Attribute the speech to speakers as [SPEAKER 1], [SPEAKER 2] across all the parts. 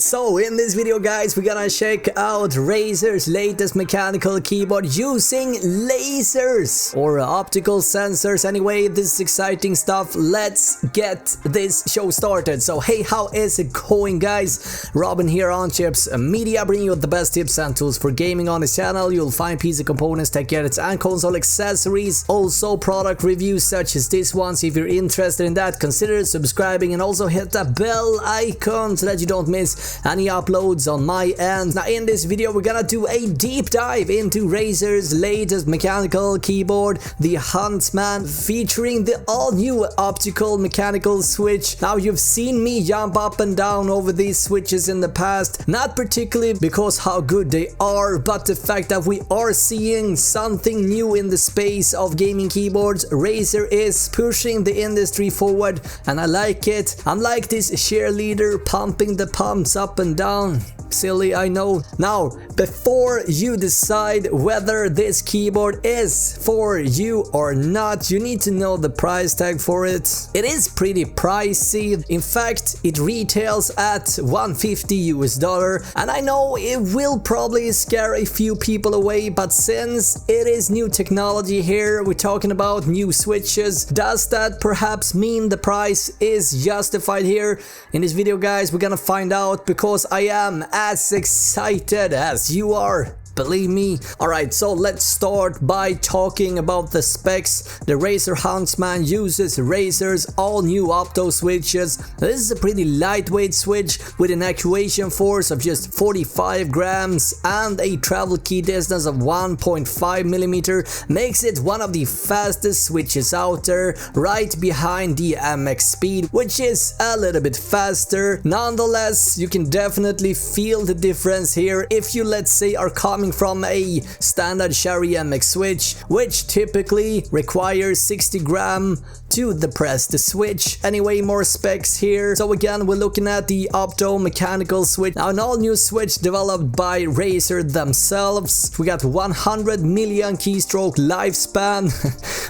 [SPEAKER 1] So in this video guys, we're gonna check out Razer's latest mechanical keyboard using lasers or optical sensors. Anyway, this is exciting stuff. Let's get this show started. So hey, how is it going guys? Robin here on Chips Media, bringing you the best tips and tools for gaming on this channel. You'll find PC components, tech gadgets and console accessories. Also product reviews such as this one. So if you're interested in that, consider subscribing and also hit that bell icon so that you don't miss any uploads on my end. Now in this video we're gonna do a deep dive into Razer's latest mechanical keyboard, the Huntsman, featuring the all-new optical mechanical switch. Now you've seen me jump up and down over these switches in the past, not particularly because how good they are, but the fact that we are seeing something new in the space of gaming keyboards. Razer is pushing the industry forward and I like it. I'm like this cheerleader pumping the pumps up and down. Silly, I know. Now, before you decide whether this keyboard is for you or not, you need to know the price tag for it. It is pretty pricey. In fact, it retails at $150 and I know it will probably scare a few people away, but since it is new technology here, we're talking about new switches, does that perhaps mean the price is justified here? In this video guys, we're gonna find out, because I am as excited as you are. Believe me. Alright, so let's start by talking about the specs. The Razer Huntsman uses Razer's all new opto-switches. This is a pretty lightweight switch with an actuation force of just 45 grams and a travel key distance of 1.5 millimeter. Makes it one of the fastest switches out there, right behind the MX Speed, which is a little bit faster. Nonetheless, you can definitely feel the difference here if you, let's say, are coming from a standard Sherry MX switch, which typically requires 60 grams to depress the switch. Anyway, more specs here. So again, we're looking at the opto-mechanical switch. Now an all-new switch developed by Razer themselves. We got 100 million keystroke lifespan,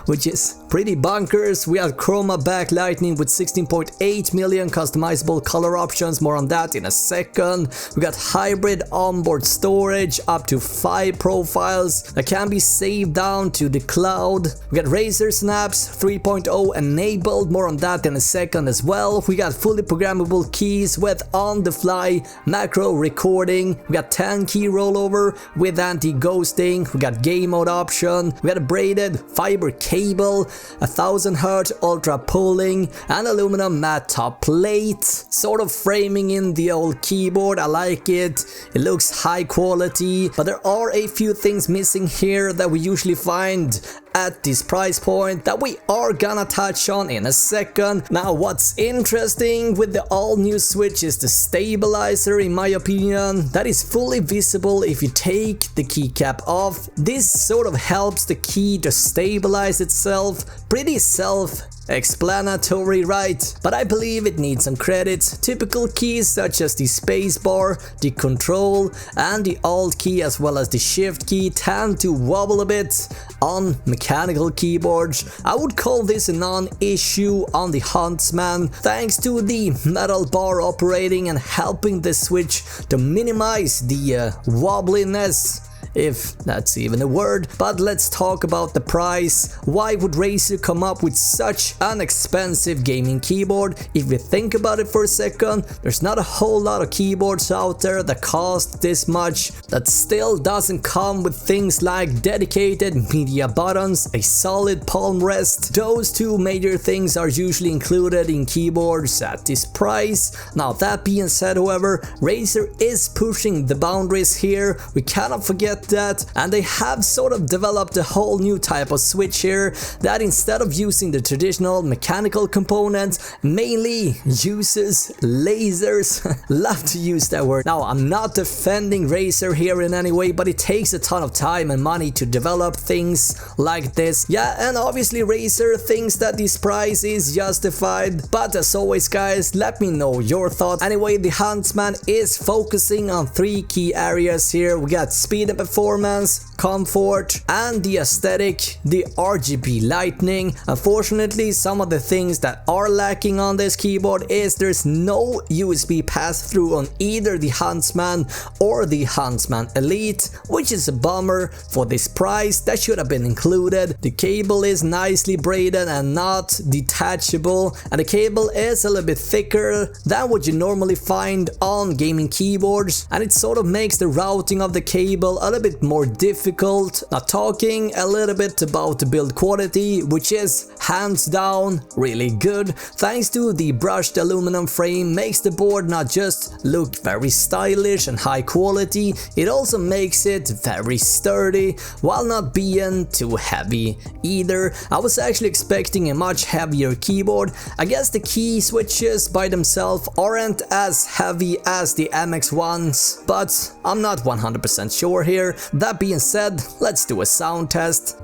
[SPEAKER 1] which is pretty bonkers. We have Chroma backlighting with 16.8 million customizable color options. More on that in a second. We got hybrid onboard storage, up to 5 profiles that can be saved down to the cloud. We got Razer Synapse 3.0 enabled. More on that in a second as well. We got fully programmable keys with on-the-fly macro recording. We got 10 key rollover with anti-ghosting. We got game mode option. We got a braided fiber cable, 1000 Hz ultra pulling, and aluminum matte top plate. Sort of framing in the old keyboard. I like it. It looks high quality, but there are a few things missing here that we usually find at this price point that we are gonna touch on in a second. Now what's interesting with the all new switch is the stabilizer, in my opinion. That is fully visible if you take the keycap off. This sort of helps the key to stabilize itself. Pretty self-explanatory, right? But I believe it needs some credit. Typical keys such as the spacebar, the control and the alt key as well as the shift key tend to wobble a bit on mechanical keyboards. I would call this a non-issue on the Huntsman, thanks to the metal bar operating and helping the switch to minimize the wobbliness, if that's even a word. But let's talk about the price. Why would Razer come up with such an expensive gaming keyboard? If you think about it for a second, there's not a whole lot of keyboards out there that cost this much, that still doesn't come with things like dedicated media buttons, a solid palm rest. Those two major things are usually included in keyboards at this price. Now that being said, however, Razer is pushing the boundaries here. We cannot forget that, and they have sort of developed a whole new type of switch here that, instead of using the traditional mechanical components, mainly uses lasers. Love to use that word. Now I'm not defending Razer here in any way, but it takes a ton of time and money to develop things like this. Yeah, and obviously Razer thinks that this price is justified, but as always guys, let me know your thoughts. Anyway, the Huntsman is focusing on 3 key areas here. We got speed and performance, comfort, and the aesthetic, the RGB lighting. Unfortunately, some of the things that are lacking on this keyboard is there's no USB pass-through on either the Huntsman or the Huntsman Elite, which is a bummer. For this price, that should have been included. The cable is nicely braided and not detachable, and the cable is a little bit thicker than what you normally find on gaming keyboards, and it sort of makes the routing of the cable a little bit more difficult. Now, talking a little bit about the build quality, which is hands down really good. Thanks to the brushed aluminum frame, makes the board not just look very stylish and high quality, it also makes it very sturdy while not being too heavy either. I was actually expecting a much heavier keyboard. I guess the key switches by themselves aren't as heavy as the MX ones, but I'm not 100% sure here. That being said, let's do a sound test.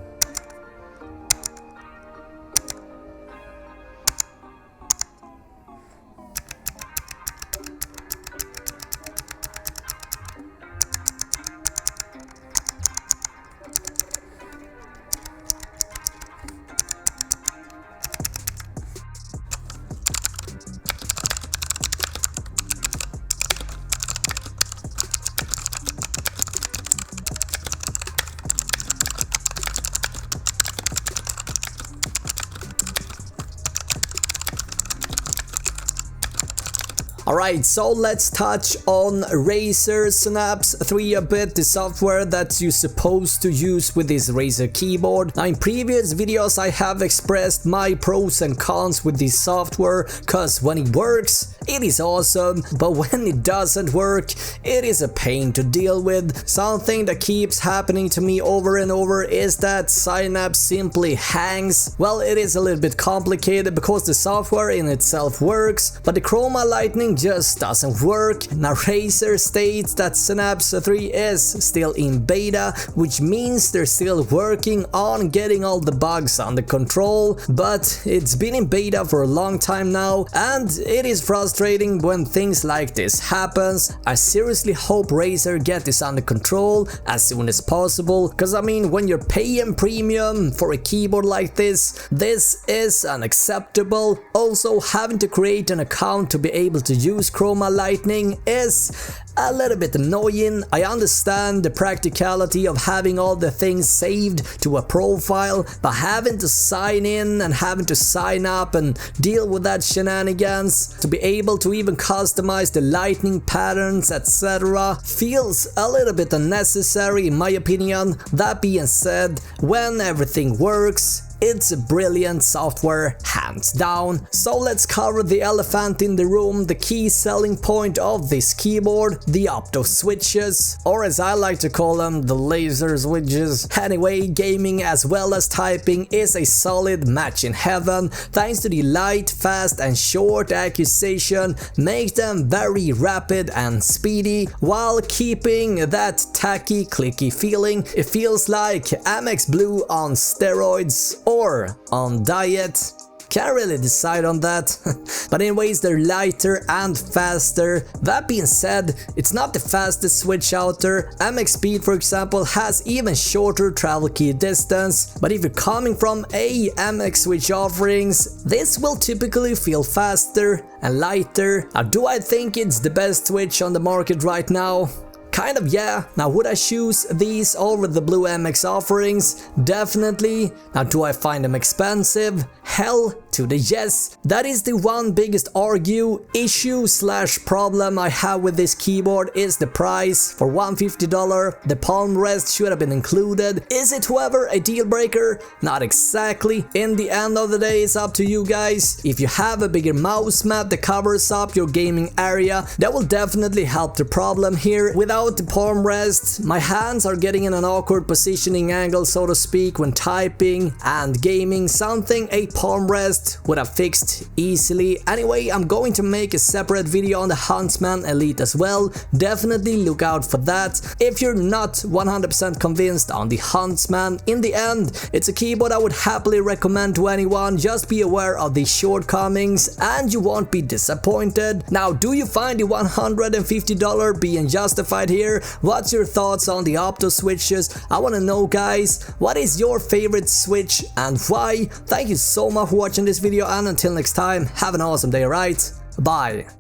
[SPEAKER 1] Alright, so let's touch on Razer Synapse 3 a bit, the software that you're supposed to use with this Razer keyboard. Now, in previous videos I have expressed my pros and cons with this software, cause when it works, it is awesome, but when it doesn't work, it is a pain to deal with. Something that keeps happening to me over and over is that Synapse simply hangs. Well, it is a little bit complicated because the software in itself works, but the Chroma lighting just doesn't work. Now, Razer states that Synapse 3 is still in beta, which means they're still working on getting all the bugs under control, but it's been in beta for a long time now, and it is frustrating when things like this happens. I seriously hope Razer get this under control as soon as possible, because I mean, when you're paying premium for a keyboard like this is unacceptable. Also, having to create an account to be able to use Chroma lighting is a little bit annoying. I understand the practicality of having all the things saved to a profile, but having to sign in and having to sign up and deal with that shenanigans to be able to even customize the lightning patterns, etc., feels a little bit unnecessary in my opinion. That being said, when everything works, it's a brilliant software, hands down. So let's cover the elephant in the room, the key selling point of this keyboard, the opto-switches, or as I like to call them, the laser switches. Anyway, gaming as well as typing is a solid match in heaven. Thanks to the light, fast and short acquisition, make them very rapid and speedy while keeping that tacky, clicky feeling. It feels like Amex Blue on steroids or on diet. Can't really decide on that. But anyways, they're lighter and faster. That being said, it's not the fastest switch out there. MX Speed, for example, has even shorter travel key distance. But if you're coming from a MX switch offerings, this will typically feel faster and lighter. Now, do I think it's the best switch on the market right now? Kind of, yeah. Now, would I choose these over the Blue MX offerings? Definitely. Now, do I find them expensive? Hell to the yes. That is the one biggest issue slash problem I have with this keyboard is the price. For $150, the palm rest should have been included. Is it, however, a deal breaker? Not exactly. In the end of the day, it's up to you guys. If you have a bigger mouse mat that covers up your gaming area, that will definitely help the problem here. Without the palm rest, my hands are getting in an awkward positioning angle, so to speak, when typing and gaming. Something a palm rest would have fixed easily. Anyway, I'm going to make a separate video on the Huntsman Elite as well. Definitely look out for that. If you're not 100% convinced on the Huntsman, in the end, it's a keyboard I would happily recommend to anyone. Just be aware of the shortcomings and you won't be disappointed. Now, do you find the $150 being justified here? What's your thoughts on the opto-switches? I want to know, guys. What is your favorite switch and why? Thank you so much for watching this video, and until next time, have an awesome day, right? Bye.